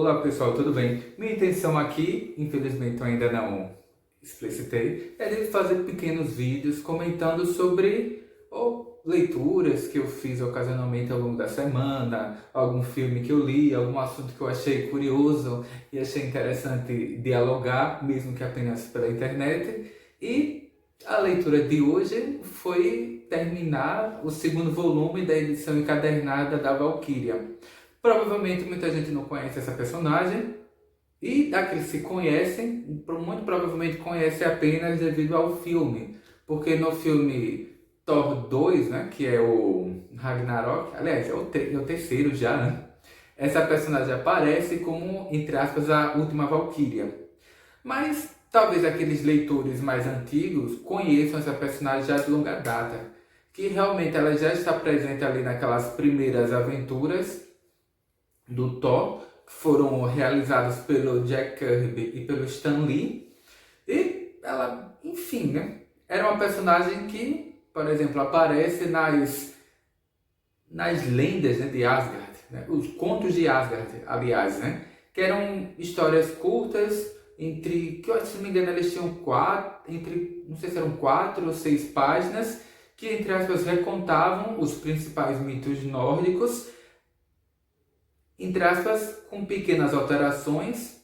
Olá pessoal, tudo bem? Minha intenção aqui, infelizmente eu ainda não explicitei, é de fazer pequenos vídeos comentando sobre leituras que eu fiz ocasionalmente ao longo da semana, algum filme que eu li, algum assunto que eu achei curioso e achei interessante dialogar, mesmo que apenas pela internet. E a leitura de hoje foi terminar o segundo volume da edição encadernada da Valkyria. Provavelmente muita gente não conhece essa personagem, e daqueles que se conhecem, muito provavelmente conhece apenas devido ao filme. Porque no filme Thor 2, né, que é o Ragnarok, aliás, é o terceiro já, né? Essa personagem aparece como, entre aspas, a última Valkyria. Mas talvez aqueles leitores mais antigos conheçam essa personagem já de longa data, que realmente ela já está presente ali naquelas primeiras aventuras do Thor, que foram realizadas pelo Jack Kirby e pelo Stan Lee. E ela, enfim, né, era uma personagem que, por exemplo, aparece nas lendas, né, de Asgard, né, os contos de Asgard, aliás, né, que eram histórias curtas, que eu, se não me engano, eles tinham não sei se eram 4 ou 6 páginas, que, entre aspas, recontavam os principais mitos nórdicos, entre aspas, com pequenas alterações,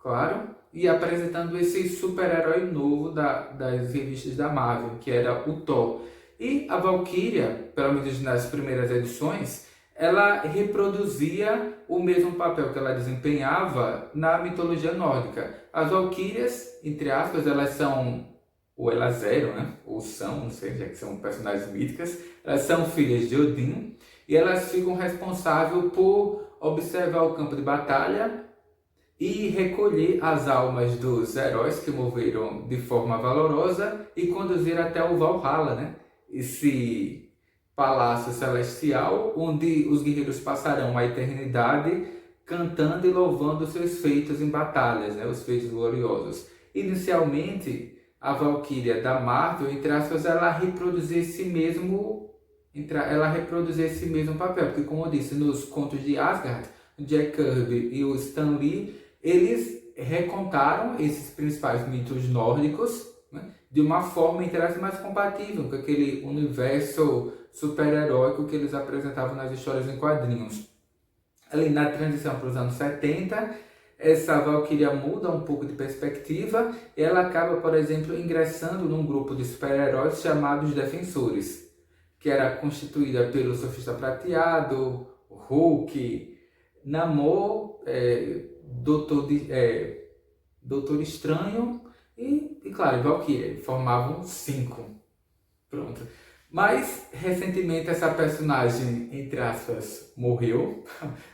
claro, e apresentando esse super-herói novo das revistas da Marvel, que era o Thor. E a Valkyria, pelo menos nas primeiras edições, ela reproduzia o mesmo papel que ela desempenhava na mitologia nórdica. As Valkyrias, entre aspas, elas são, ou elas eram, né? Ou são, não sei, já que são personagens míticas, elas são filhas de Odin, e elas ficam responsáveis por observar o campo de batalha e recolher as almas dos heróis que morreram de forma valorosa e conduzir até o Valhalla, né? Esse palácio celestial onde os guerreiros passarão a eternidade cantando e louvando seus feitos em batalhas, né? Os feitos gloriosos. Inicialmente, a Valkyria da Marvel, entre aspas, ela reproduzia esse mesmo papel, porque, como eu disse, nos contos de Asgard, o Jack Kirby e o Stan Lee, eles recontaram esses principais mitos nórdicos, né, de uma forma, entre aspas, mais compatível com aquele universo super-heróico que eles apresentavam nas histórias em quadrinhos. Ali na transição para os anos 70, essa Valkyria muda um pouco de perspectiva e ela acaba, por exemplo, ingressando num grupo de super-heróis chamados Defensores, que era constituída pelo Surfista Prateado, Hulk, Namor, Doutor Estranho e claro, Valkyria. Formavam 5. Pronto. Mas, recentemente, essa personagem, entre aspas, morreu.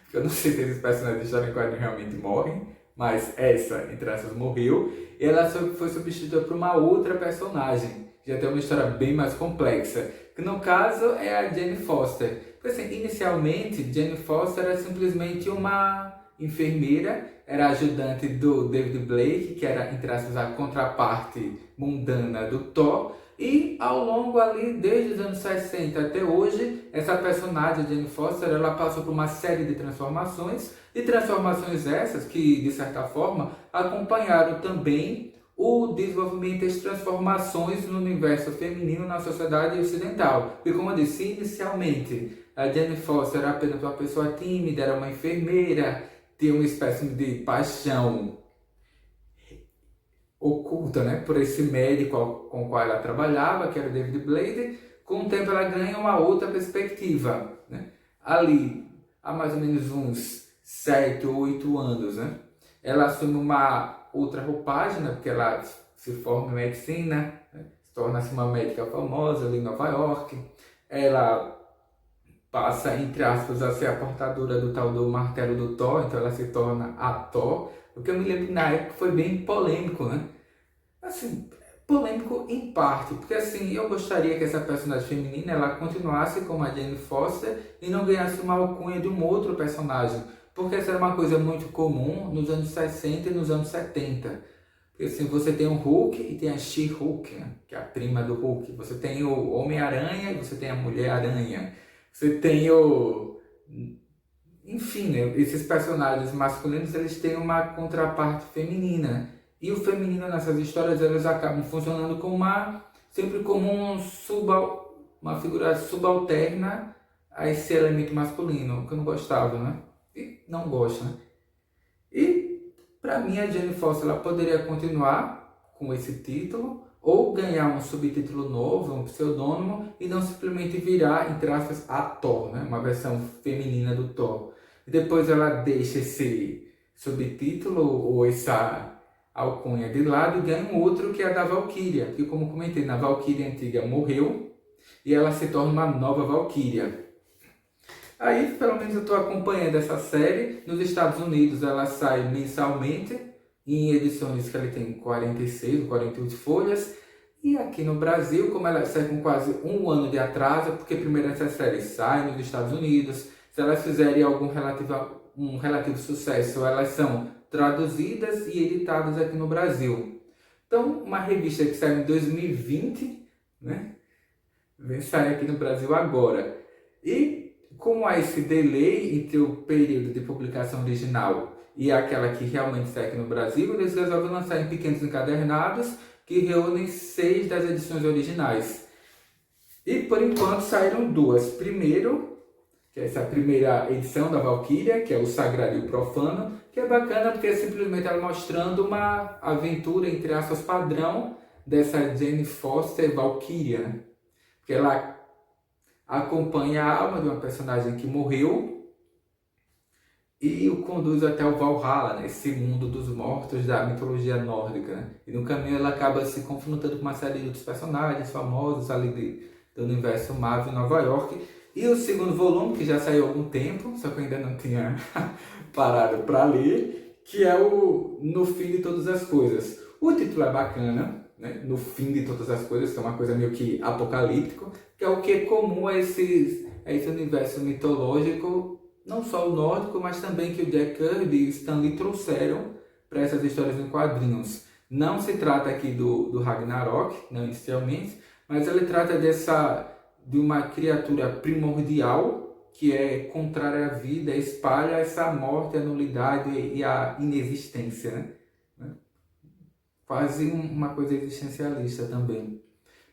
Porque eu não sei se esses personagens de história em quadrinho realmente morrem. Mas essa, entre aspas, morreu. E ela foi substituída por uma outra personagem. Já tem uma história bem mais complexa. Que no caso é a Jane Foster. Porque, assim, inicialmente, Jane Foster era simplesmente uma enfermeira, era ajudante do David Blake, que era, entre aspas, a contraparte mundana do Thor. E ao longo ali, desde os anos 60 até hoje, essa personagem, Jane Foster, ela passou por uma série de transformações. E transformações essas que, de certa forma, acompanharam também o desenvolvimento das transformações no universo feminino na sociedade ocidental. E como eu disse, inicialmente, a Jane Foster era apenas uma pessoa tímida, era uma enfermeira, tinha uma espécie de paixão oculta, né, por esse médico com o qual ela trabalhava, que era o David Blade. Com o tempo ela ganha uma outra perspectiva, né? Ali, há mais ou menos uns 7 ou 8 anos, né, ela assume uma outra roupagem, né, porque ela se forma em medicina, né, se torna-se uma médica famosa ali em Nova York. Ela passa, entre aspas, a ser a portadora do tal do martelo do Thor, então ela se torna a Thor. O que eu me lembro que na época foi bem polêmico, né? Assim, polêmico em parte, porque assim, eu gostaria que essa personagem feminina ela continuasse como a Jane Foster e não ganhasse uma alcunha de um outro personagem, porque essa era uma coisa muito comum nos anos 60 e nos anos 70. Porque assim, você tem o Hulk e tem a She-Hulk, né, que é a prima do Hulk. Você tem o Homem-Aranha e você tem a Mulher-Aranha. Você tem enfim, né, esses personagens masculinos eles têm uma contraparte feminina. E o feminino nessas histórias elas acabam funcionando como sempre como uma figura subalterna a esse elemento masculino, que eu não gostava, né? E não gosto, né? E para mim a Jane Foster ela poderia continuar com esse título ou ganhar um subtítulo novo, um pseudônimo e não simplesmente virar, entre aspas, a Thor, né? Uma versão feminina do Thor. E depois ela deixa esse subtítulo ou essa alcunha de lado e ganha um outro que é a da Valkyria, que como comentei, na Valkyria antiga morreu e ela se torna uma nova Valkyria. Aí, pelo menos eu estou acompanhando essa série. Nos Estados Unidos ela sai mensalmente, em edições que ela tem 46 ou 48 folhas. E aqui no Brasil, como ela sai com quase um ano de atraso, porque primeiro essa série sai nos Estados Unidos, se elas fizerem um relativo sucesso, elas são traduzidas e editadas aqui no Brasil. Então, uma revista que saiu em 2020, né, vem sair aqui no Brasil agora. E como há esse delay entre o período de publicação original e aquela que realmente sai aqui no Brasil, eles resolvem lançar em pequenos encadernados que reúnem 6 das edições originais. E por enquanto saíram 2. Primeiro, que é essa primeira edição da Valkyria, que é o Sagrado e o Profano, que é bacana porque é simplesmente ela mostrando uma aventura, entre aspas, padrão dessa Jane Foster Valkyria, né? Porque ela acompanha a alma de uma personagem que morreu e o conduz até o Valhalla, né? Esse mundo dos mortos da mitologia nórdica, né? E no caminho ela acaba se confrontando com uma série de outros personagens famosos ali do universo Marvel em Nova York. E o segundo volume, que já saiu há algum tempo, só que eu ainda não tinha parado para ler, que é o No Fim de Todas as Coisas. O título é bacana, né? No Fim de Todas as Coisas, que é uma coisa meio que apocalíptico, que é o que é comum a esse universo mitológico, não só o nórdico, mas também que o Jack Kirby e o Stan Lee trouxeram para essas histórias em quadrinhos. Não se trata aqui do Ragnarok, não inicialmente, mas ele trata de uma criatura primordial que é contrária à vida, espalha essa morte, a nulidade e a inexistência, né? Quase uma coisa existencialista também.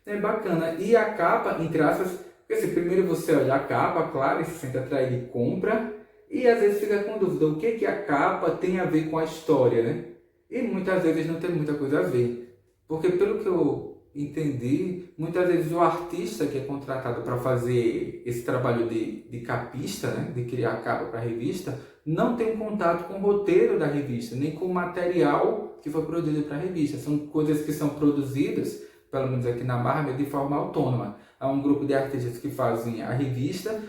É bacana. E a capa, entre aspas, porque assim, primeiro você olha a capa, claro, e se sente atraído e compra, e às vezes fica com dúvida o que a capa tem a ver com a história, né? E muitas vezes não tem muita coisa a ver. Porque pelo que eu entendi, muitas vezes o artista que é contratado para fazer esse trabalho de capista, né, de criar a capa para a revista, não tem um contato com o roteiro da revista, nem com o material que foi produzido para a revista. São coisas que são produzidas, pelo menos aqui na Marvel, de forma autônoma. Há um grupo de artistas que fazem a revista,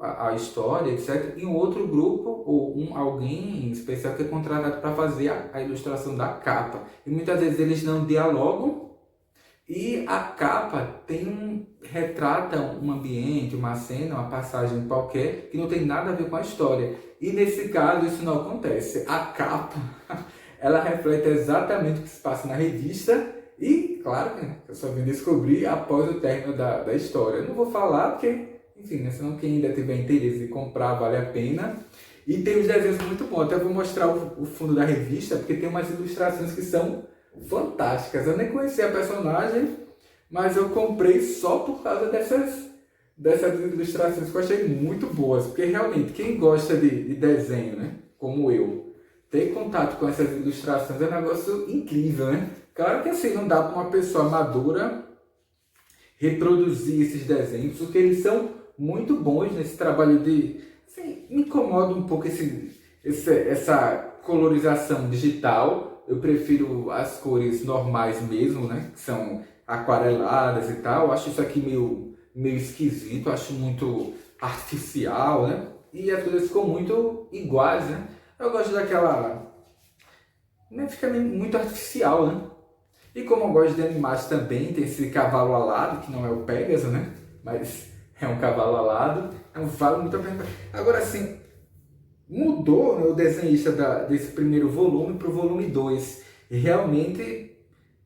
a história, etc. E um outro grupo, ou alguém em especial que é contratado para fazer a ilustração da capa. E muitas vezes eles não dialogam, e a capa retrata um ambiente, uma cena, uma passagem qualquer que não tem nada a ver com a história. E nesse caso isso não acontece. A capa, ela reflete exatamente o que se passa na revista e, claro, eu só vim descobrir após o término da história. Eu não vou falar porque, enfim, né, senão quem ainda tiver interesse em comprar vale a pena. E tem uns desenhos muito bons. Até vou mostrar o fundo da revista porque tem umas ilustrações que são fantásticas. Eu nem conhecia a personagem, mas eu comprei só por causa dessas ilustrações que eu achei muito boas, porque realmente quem gosta de desenho, né, como eu, ter contato com essas ilustrações é um negócio incrível, né? Claro que assim, não dá para uma pessoa madura reproduzir esses desenhos, porque eles são muito bons nesse trabalho de... Assim, me incomoda um pouco essa colorização digital. Eu prefiro as cores normais mesmo, né? Que são aquareladas e tal. Eu acho isso aqui meio esquisito, acho muito artificial, né? E as coisas ficam muito iguais, né? Eu gosto daquela... Né? Fica muito artificial, né? E como eu gosto de animais também, tem esse cavalo alado, que não é o Pégaso, né? Mas é um cavalo alado. Vale muito a pena. Agora sim, mudou, né, o desenhista desse primeiro volume para o volume 2. E realmente,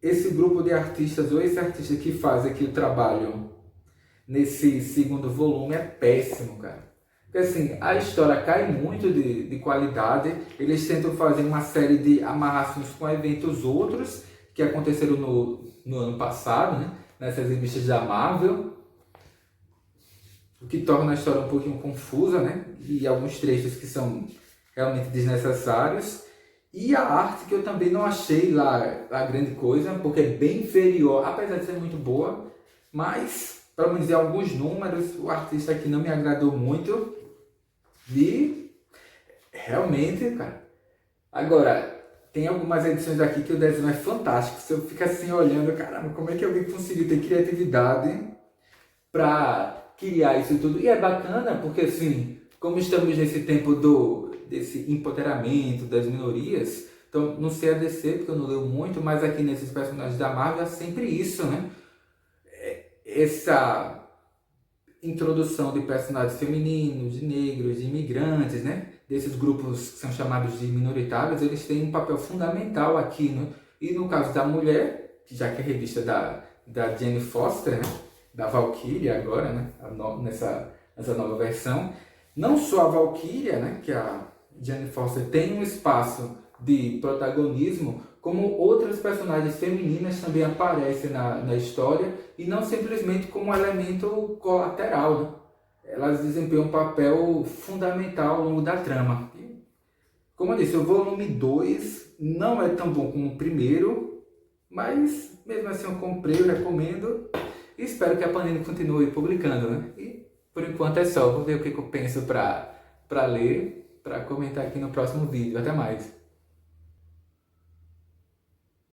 esse grupo de artistas, ou esse artista que faz aqui o trabalho nesse segundo volume é péssimo, cara. Porque assim, a história cai muito de qualidade, eles tentam fazer uma série de amarrações com eventos outros que aconteceram no ano passado, né? Nessas revistas da Marvel, o que torna a história um pouquinho confusa, né? E alguns trechos que são realmente desnecessários. E a arte, que eu também não achei lá a grande coisa, porque é bem inferior, apesar de ser muito boa, mas, para me dizer alguns números, o artista aqui não me agradou muito. E realmente, cara. Agora, tem algumas edições aqui que o desenho é fantástico. Você fica assim olhando, caramba, como é que alguém conseguiu ter criatividade para criar isso tudo? E é bacana porque, assim, como estamos nesse tempo desse empoderamento das minorias, então não sei a DC, porque eu não leio muito, mas aqui nesses personagens da Marvel é sempre isso, né? Essa introdução de personagens femininos, de negros, de imigrantes, né? Desses grupos que são chamados de minoritários, eles têm um papel fundamental aqui, né? E no caso da mulher, já que é a revista da Jane Foster, né? Da Valkyria agora, né? Nessa nova versão, não só a Valkyria, né? Que a Jane Foster tem um espaço de protagonismo, como outras personagens femininas também aparecem na história e não simplesmente como um elemento colateral, né? Elas desempenham um papel fundamental ao longo da trama. E, como eu disse, o volume 2 não é tão bom como o primeiro, mas mesmo assim eu comprei, eu recomendo e espero que a Panini continue publicando, né? E por enquanto é só, vou ver o que eu penso para ler, para comentar aqui no próximo vídeo. Até mais!